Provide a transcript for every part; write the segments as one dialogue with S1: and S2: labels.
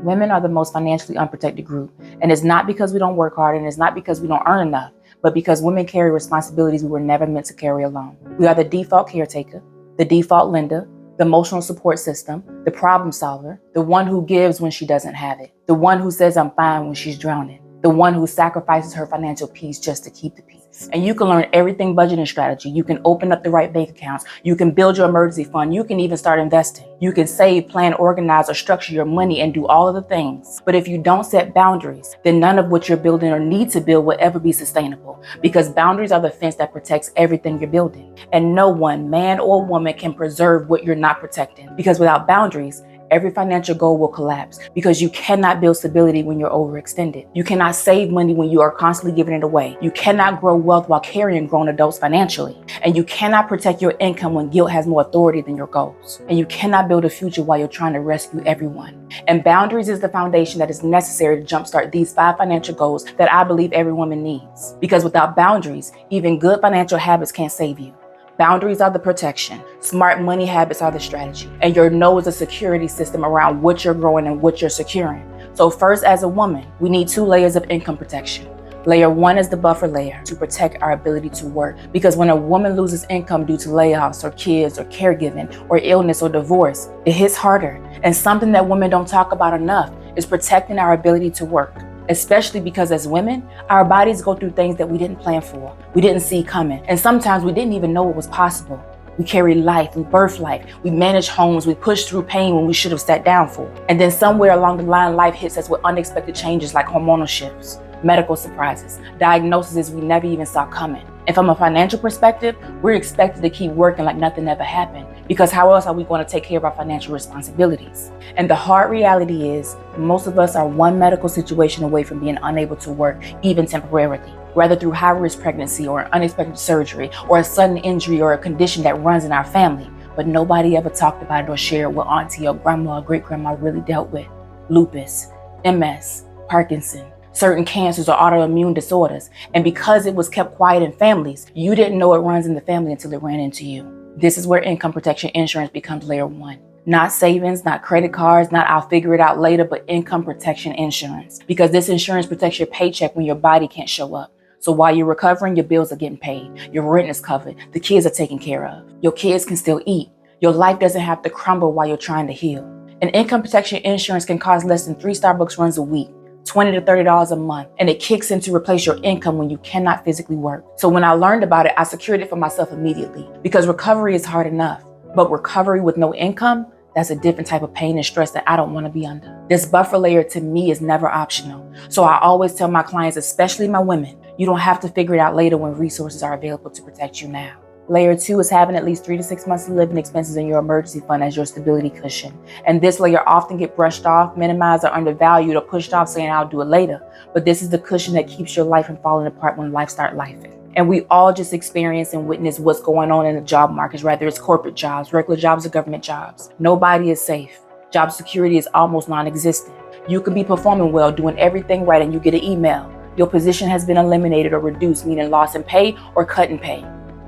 S1: Women are the most financially unprotected group, and it's not because we don't work hard, and it's not because we don't earn enough, but because women carry responsibilities we were never meant to carry alone. We are the default caretaker, the default lender, the emotional support system, the problem solver, the one who gives when she doesn't have it, the one who says I'm fine when she's drowning, the one who sacrifices her financial peace just to keep the peace. And you can learn everything budgeting strategy. You can open up the right bank accounts. You can build your emergency fund. You can even start investing. You can save, plan, organize, or structure your money and do all of the things. But if you don't set boundaries, then none of what you're building or need to build will ever be sustainable, because boundaries are the fence that protects everything you're building. And no one, man or woman, can preserve what you're not protecting, because without boundaries, every financial goal will collapse, because you cannot build stability when you're overextended. You cannot save money when you are constantly giving it away. You cannot grow wealth while carrying grown adults financially. And you cannot protect your income when guilt has more authority than your goals. And you cannot build a future while you're trying to rescue everyone. And boundaries is the foundation that is necessary to jumpstart these 5 financial goals that I believe every woman needs. Because without boundaries, even good financial habits can't save you. Boundaries are the protection. Smart money habits are the strategy. And your no is a security system around what you're growing and what you're securing. So first, as a woman, we need 2 layers of income protection. Layer 1 is the buffer layer to protect our ability to work. Because when a woman loses income due to layoffs or kids or caregiving or illness or divorce, it hits harder. And something that women don't talk about enough is protecting our ability to work. Especially because as women, our bodies go through things that we didn't plan for, we didn't see coming, and sometimes we didn't even know it was possible. We carry life, we birth life, we manage homes, we push through pain when we should have sat down for it. And then somewhere along the line, life hits us with unexpected changes like hormonal shifts, medical surprises, diagnoses we never even saw coming. And from a financial perspective, we're expected to keep working like nothing ever happened, because how else are we going to take care of our financial responsibilities? And the hard reality is, most of us are one medical situation away from being unable to work, even temporarily, whether through high-risk pregnancy or unexpected surgery or a sudden injury or a condition that runs in our family. But nobody ever talked about it or shared what auntie or grandma or great-grandma really dealt with. Lupus, MS, Parkinson, certain cancers or autoimmune disorders. And because it was kept quiet in families, you didn't know it runs in the family until it ran into you. This is where income protection insurance becomes layer 1. Not savings, not credit cards, not I'll figure it out later, but income protection insurance. Because this insurance protects your paycheck when your body can't show up. So while you're recovering, your bills are getting paid, your rent is covered, the kids are taken care of, your kids can still eat, your life doesn't have to crumble while you're trying to heal. And income protection insurance can cost less than 3 Starbucks runs a week, $20 to $30 a month, and it kicks in to replace your income when you cannot physically work. So when I learned about it, I secured it for myself immediately, because recovery is hard enough, but recovery with no income, that's a different type of pain and stress that I don't want to be under. This buffer layer to me is never optional. So I always tell my clients, especially my women, you don't have to figure it out later when resources are available to protect you now. Layer 2 is having at least 3 to 6 months of living expenses in your emergency fund as your stability cushion. And this layer often get brushed off, minimized, or undervalued, or pushed off saying I'll do it later. But this is the cushion that keeps your life from falling apart when life starts lifing. And we all just experience and witness what's going on in the job markets, whether it's corporate jobs, regular jobs, or government jobs. Nobody is safe. Job security is almost non-existent. You could be performing well, doing everything right, and you get an email. Your position has been eliminated or reduced, meaning loss in pay or cut in pay.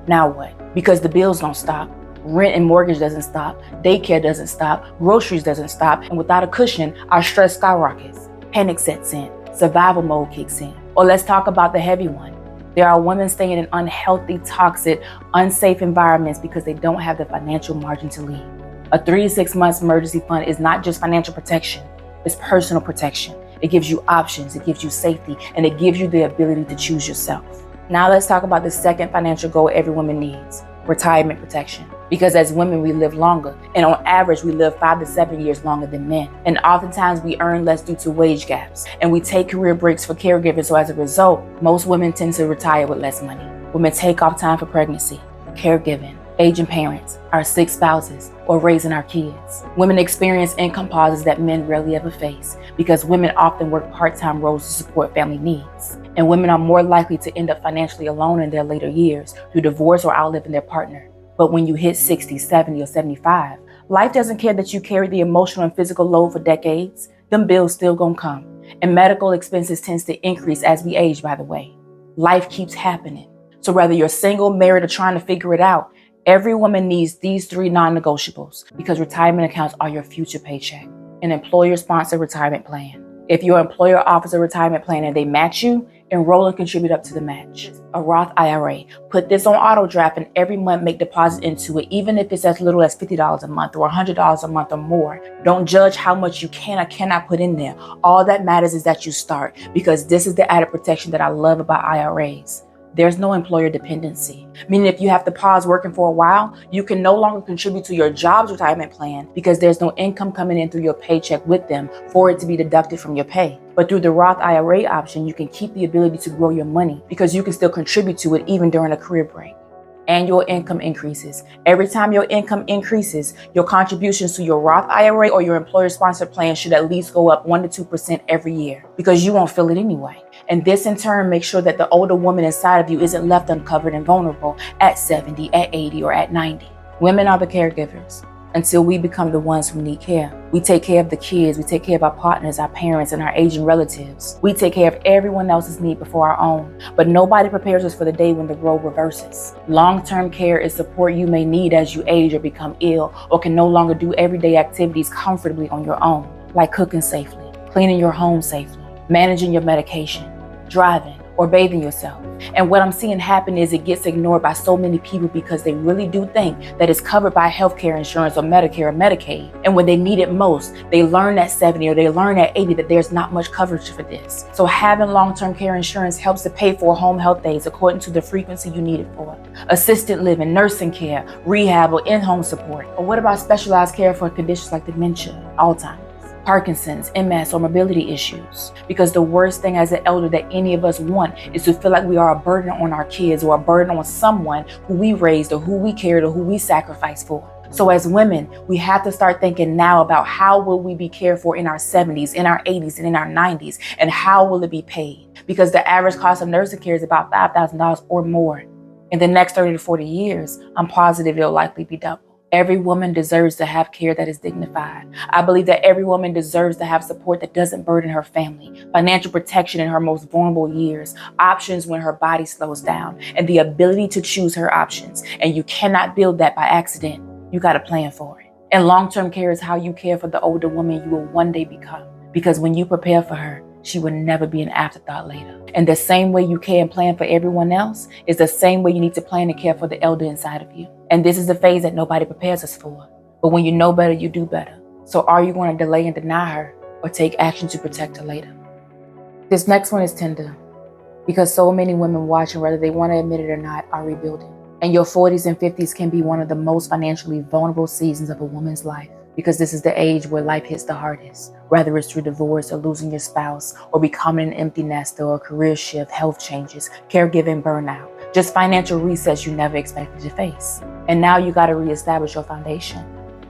S1: Now what? Because the bills don't stop. Rent and mortgage doesn't stop. Daycare doesn't stop. Groceries doesn't stop. And without a cushion, our stress skyrockets. Panic sets in. Survival mode kicks in. Or let's talk about the heavy one. There are women staying in unhealthy, toxic, unsafe environments because they don't have the financial margin to leave. A 3 to 6 months emergency fund is not just financial protection. It's personal protection. It gives you options, it gives you safety, and it gives you the ability to choose yourself. Now let's talk about the second financial goal every woman needs, retirement protection. Because as women, we live longer, and on average, we live 5 to 7 years longer than men. And oftentimes we earn less due to wage gaps, and we take career breaks for caregiving. So as a result, most women tend to retire with less money. Women take off time for pregnancy, caregiving, aging parents, our sick spouses, or raising our kids. Women experience income pauses that men rarely ever face, because women often work part-time roles to support family needs. And women are more likely to end up financially alone in their later years through divorce or outliving their partner. But when you hit 60, 70, or 75, life doesn't care that you carry the emotional and physical load for decades. Them bills still gonna come. And medical expenses tends to increase as we age, by the way. Life keeps happening. So whether you're single, married, or trying to figure it out, every woman needs these 3 non-negotiables, because retirement accounts are your future paycheck. an employer-sponsored retirement plan. If your employer offers a retirement plan and they match you, enroll and contribute up to the match. A Roth IRA. Put this on auto draft and every month make deposits into it, even if it's as little as $50 a month or $100 a month or more. Don't judge how much you can or cannot put in there. All that matters is that you start, because this is the added protection that I love about IRAs. There's no employer dependency, meaning if you have to pause working for a while, you can no longer contribute to your job's retirement plan because there's no income coming in through your paycheck with them for it to be deducted from your pay. But through the Roth IRA option, you can keep the ability to grow your money because you can still contribute to it even during a career break. Annual income increases. Every time your income increases, your contributions to your Roth IRA or your employer-sponsored plan should at least go up 1 to 2% every year because you won't feel it anyway. And this in turn makes sure that the older woman inside of you isn't left uncovered and vulnerable at 70, at 80, or at 90. Women are the caregivers until we become the ones who need care. We take care of the kids, we take care of our partners, our parents, and our aging relatives. We take care of everyone else's need before our own, but nobody prepares us for the day when the role reverses. Long-term care is support you may need as you age or become ill or can no longer do everyday activities comfortably on your own, like cooking safely, cleaning your home safely, managing your medication, driving, or bathing yourself. And what I'm seeing happen is it gets ignored by so many people because they really do think that it's covered by healthcare insurance or Medicare or Medicaid. And when they need it most, they learn at 70 or they learn at 80 that there's not much coverage for this. So having long-term care insurance helps to pay for home health days according to the frequency you need it for. Assisted living, nursing care, rehab, or in-home support. Or what about specialized care for conditions like dementia, Alzheimer's, Parkinson's, MS, or mobility issues? Because the worst thing as an elder that any of us want is to feel like we are a burden on our kids or a burden on someone who we raised or who we cared or who we sacrificed for. So as women, we have to start thinking now about how will we be cared for in our 70s, in our 80s, and in our 90s, and how will it be paid? Because the average cost of nursing care is about $5,000 or more. In the next 30 to 40 years, I'm positive it'll likely be double. Every woman deserves to have care that is dignified. I believe that every woman deserves to have support that doesn't burden her family, financial protection in her most vulnerable years, options when her body slows down, and the ability to choose her options. And you cannot build that by accident. You got to plan for it. And long-term care is how you care for the older woman you will one day become. Because when you prepare for her, she will never be an afterthought later. And the same way you care and plan for everyone else is the same way you need to plan and care for the elder inside of you. And this is the phase that nobody prepares us for. But when you know better, you do better. So are you going to delay and deny her or take action to protect her later? This next one is tender because so many women watching, whether they want to admit it or not, are rebuilding. And your 40s and 50s can be one of the most financially vulnerable seasons of a woman's life because this is the age where life hits the hardest, whether it's through divorce or losing your spouse or becoming an empty nester or career shift, health changes, caregiving burnout, just financial resets you never expected to face. And now you got to reestablish your foundation,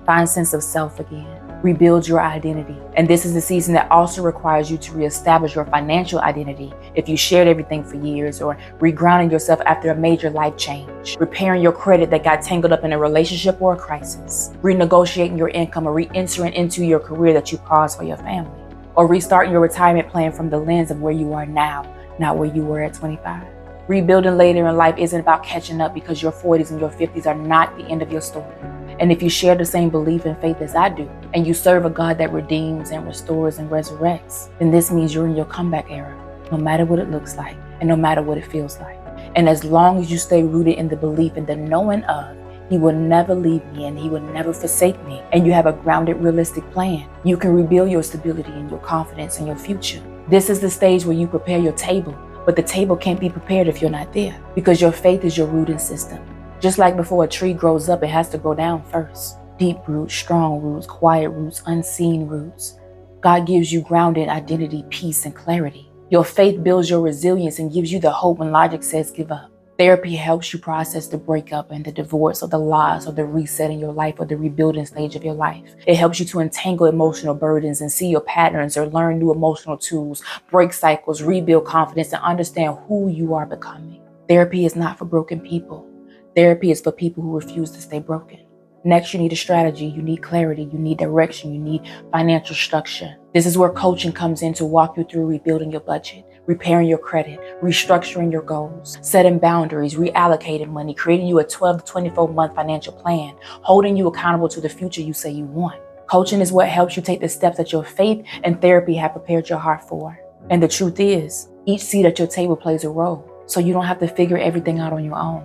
S1: find sense of self again, rebuild your identity. And this is the season that also requires you to reestablish your financial identity if you shared everything for years, or regrounding yourself after a major life change, repairing your credit that got tangled up in a relationship or a crisis, renegotiating your income or re-entering into your career that you paused for your family, or restarting your retirement plan from the lens of where you are now, not where you were at 25. Rebuilding later in life isn't about catching up because your 40s and your 50s are not the end of your story. And if you share the same belief and faith as I do, and you serve a God that redeems and restores and resurrects, then this means you're in your comeback era, no matter what it looks like and no matter what it feels like. And as long as you stay rooted in the belief and the knowing of, He will never leave me and He will never forsake me, and you have a grounded, realistic plan, you can rebuild your stability and your confidence and your future. This is the stage where you prepare your table, but the table can't be prepared if you're not there, because your faith is your rooting system. Just like before a tree grows up, it has to grow down first. Deep roots, strong roots, quiet roots, unseen roots. God gives you grounded identity, peace, and clarity. Your faith builds your resilience and gives you the hope when logic says give up. Therapy helps you process the breakup and the divorce or the loss or the reset in your life or the rebuilding stage of your life. It helps you to untangle emotional burdens and see your patterns or learn new emotional tools, break cycles, rebuild confidence, and understand who you are becoming. Therapy is not for broken people. Therapy is for people who refuse to stay broken. Next, you need a strategy, you need clarity, you need direction, you need financial structure. This is where coaching comes in to walk you through rebuilding your budget, repairing your credit, restructuring your goals, setting boundaries, reallocating money, creating you a 12 to 24 month financial plan, holding you accountable to the future you say you want. Coaching is what helps you take the steps that your faith and therapy have prepared your heart for. And the truth is, each seat at your table plays a role, so you don't have to figure everything out on your own.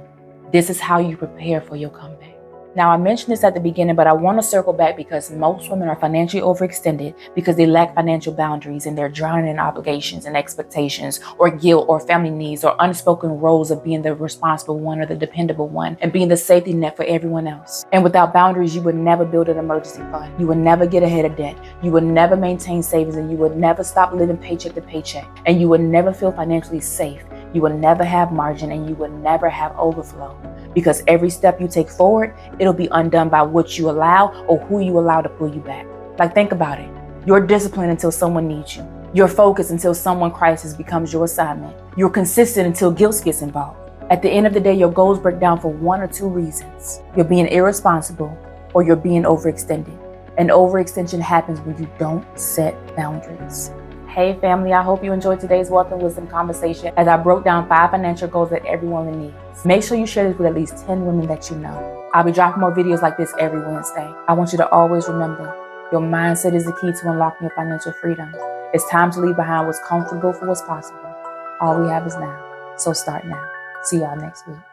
S1: This is how you prepare for your comeback. Now, I mentioned this at the beginning, but I want to circle back because most women are financially overextended because they lack financial boundaries and they're drowning in obligations and expectations or guilt or family needs or unspoken roles of being the responsible one or the dependable one and being the safety net for everyone else. And without boundaries, you would never build an emergency fund. You would never get ahead of debt. You would never maintain savings, and you would never stop living paycheck to paycheck. And you would never feel financially safe. You will never have margin, and you will never have overflow. Because every step you take forward, it'll be undone by what you allow or who you allow to pull you back. Like, think about it. You're disciplined until someone needs you. You're focused until someone crisis becomes your assignment. You're consistent until guilt gets involved. At the end of the day, your goals break down for one or two reasons. You're being irresponsible or you're being overextended. And overextension happens when you don't set boundaries. Hey family, I hope you enjoyed today's Wealth and Wisdom conversation as I broke down 5 financial goals that every woman needs. Make sure you share this with at least 10 women that you know. I'll be dropping more videos like this every Wednesday. I want you to always remember, your mindset is the key to unlocking your financial freedom. It's time to leave behind what's comfortable for what's possible. All we have is now. So start now. See y'all next week.